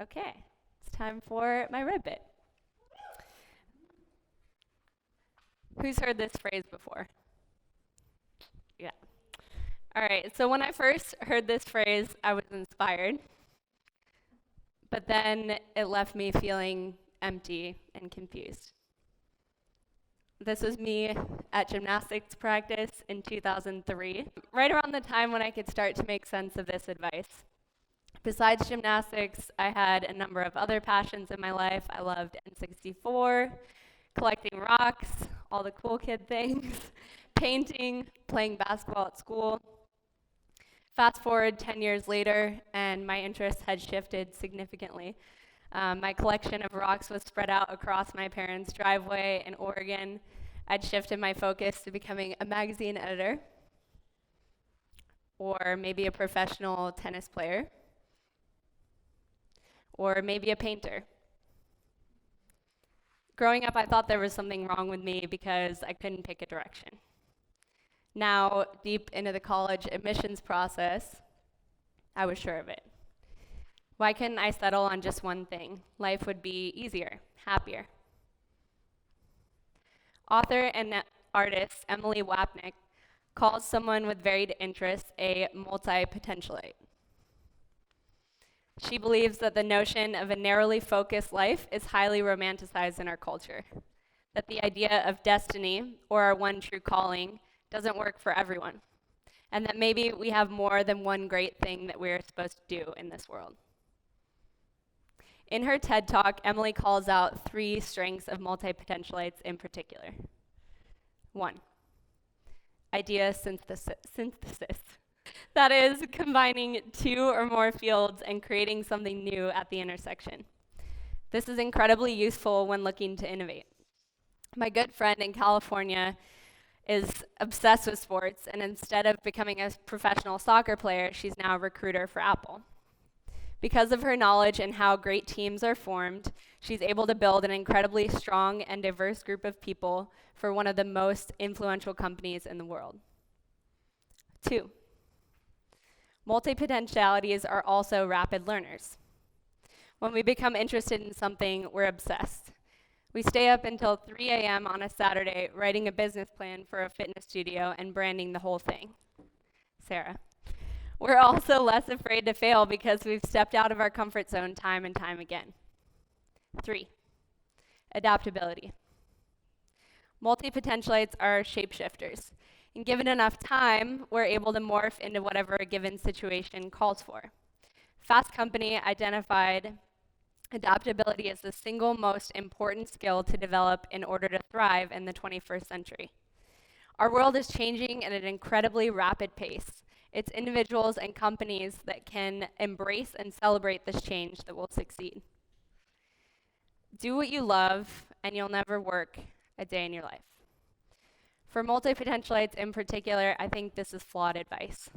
Okay, it's time for my Redbit. Who's heard this phrase before? Yeah. All right, so when I first heard this phrase, I was inspired, but then it left me feeling empty and confused. This was me at gymnastics practice in 2003, right around the time when I could start to make sense of this advice. Besides gymnastics, I had a number of other passions in my life. I loved N64, collecting rocks, all the cool kid things, painting, playing basketball at school. Fast forward 10 years later, and my interests had shifted significantly. My collection of rocks was spread out across my parents' driveway in Oregon. I'd shifted my focus to becoming a magazine editor, or maybe a professional tennis player, or maybe a painter. Growing up, I thought there was something wrong with me because I couldn't pick a direction. Now, deep into the college admissions process, I was sure of it. Why couldn't I settle on just one thing? Life would be easier, happier. Author and artist Emily Wapnick calls someone with varied interests a multipotentialite. She believes that the notion of a narrowly focused life is highly romanticized in our culture, that the idea of destiny or our one true calling doesn't work for everyone, and that maybe we have more than one great thing that we're supposed to do in this world. In her TED Talk, Emily calls out 3 strengths of multipotentialites in particular. 1, idea synthesis. That is, combining 2 or more fields and creating something new at the intersection. This is incredibly useful when looking to innovate. My good friend in California is obsessed with sports, and instead of becoming a professional soccer player, she's now a recruiter for Apple. Because of her knowledge and how great teams are formed, she's able to build an incredibly strong and diverse group of people for one of the most influential companies in the world. 2, multipotentialities are also rapid learners. When we become interested in something, we're obsessed. We stay up until 3 a.m. on a Saturday writing a business plan for a fitness studio and branding the whole thing. Sarah. We're also less afraid to fail because we've stepped out of our comfort zone time and time again. 3, adaptability. Multipotentialites are shapeshifters, and given enough time, we're able to morph into whatever a given situation calls for. Fast Company identified adaptability as the single most important skill to develop in order to thrive in the 21st century. Our world is changing at an incredibly rapid pace. It's individuals and companies that can embrace and celebrate this change that will succeed. Do what you love, and you'll never work a day in your life. For multipotentialites in particular, I think this is flawed advice.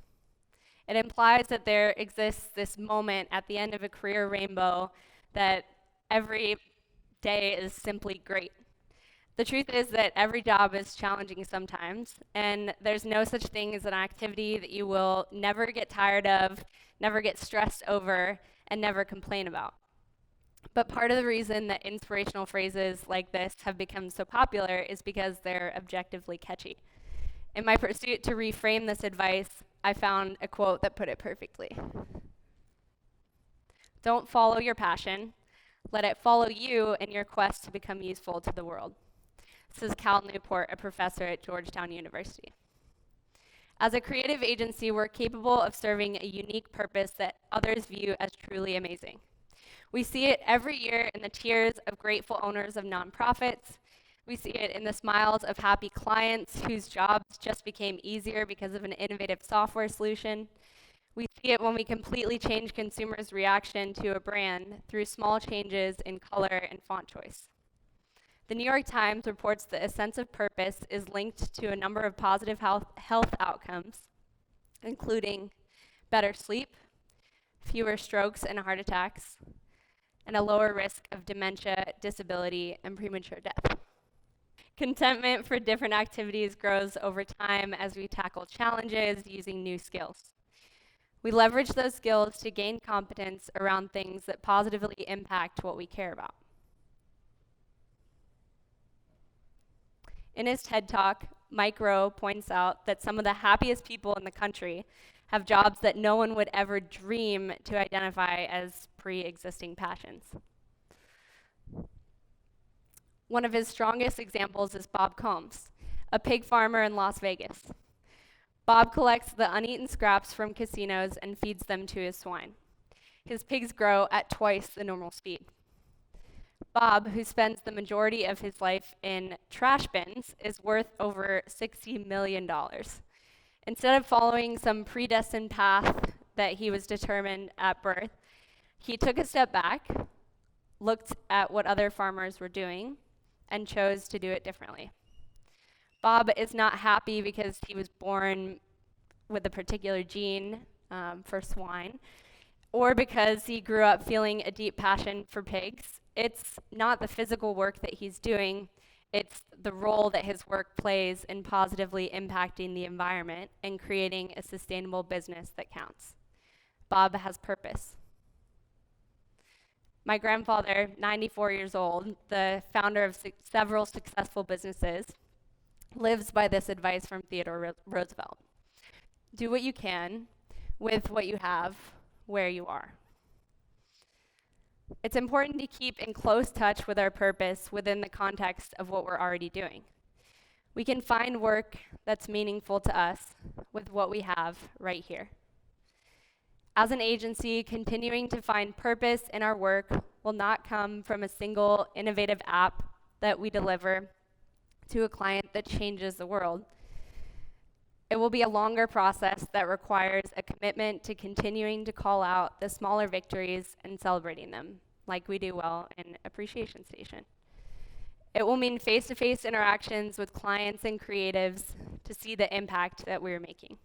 It implies that there exists this moment at the end of a career rainbow that every day is simply great. The truth is that every job is challenging sometimes, and there's no such thing as an activity that you will never get tired of, never get stressed over, and never complain about. But part of the reason that inspirational phrases like this have become so popular is because they're objectively catchy. In my pursuit to reframe this advice, I found a quote that put it perfectly. Don't follow your passion, let it follow you in your quest to become useful to the world. This is Cal Newport, a professor at Georgetown University. As a creative agency, we're capable of serving a unique purpose that others view as truly amazing. We see it every year in the tears of grateful owners of nonprofits. We see it in the smiles of happy clients whose jobs just became easier because of an innovative software solution. We see it when we completely change consumers' reaction to a brand through small changes in color and font choice. The New York Times reports that a sense of purpose is linked to a number of positive health outcomes, including better sleep, fewer strokes and heart attacks, and a lower risk of dementia, disability, and premature death. Contentment for different activities grows over time as we tackle challenges using new skills. We leverage those skills to gain competence around things that positively impact what we care about. In his TED Talk, Mike Rowe points out that some of the happiest people in the country have jobs that no one would ever dream to identify as pre-existing passions. One of his strongest examples is Bob Combs, a pig farmer in Las Vegas. Bob collects the uneaten scraps from casinos and feeds them to his swine. His pigs grow at twice the normal speed. Bob, who spends the majority of his life in trash bins, is worth over $60 million. Instead of following some predestined path that he was determined at birth, he took a step back, looked at what other farmers were doing, and chose to do it differently. Bob is not happy because he was born with a particular gene for swine, or because he grew up feeling a deep passion for pigs. It's not the physical work that he's doing, it's the role that his work plays in positively impacting the environment and creating a sustainable business that counts. Bob has purpose. My grandfather, 94 years old, the founder of several successful businesses, lives by this advice from Theodore Roosevelt. Do what you can with what you have where you are. It's important to keep in close touch with our purpose within the context of what we're already doing. We can find work that's meaningful to us with what we have right here. As an agency, continuing to find purpose in our work will not come from a single innovative app that we deliver to a client that changes the world. It will be a longer process that requires a commitment to continuing to call out the smaller victories and celebrating them, like we do well in Appreciation Station. It will mean face-to-face interactions with clients and creatives to see the impact that we're making.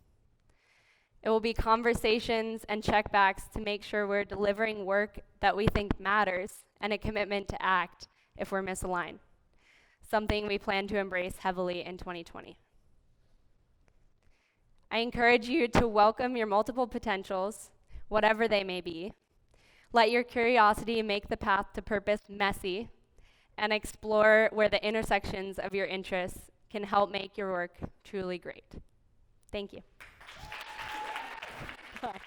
It will be conversations and checkbacks to make sure we're delivering work that we think matters and a commitment to act if we're misaligned, something we plan to embrace heavily in 2020. I encourage you to welcome your multiple potentials, whatever they may be. Let your curiosity make the path to purpose messy, and explore where the intersections of your interests can help make your work truly great. Thank you. Bye.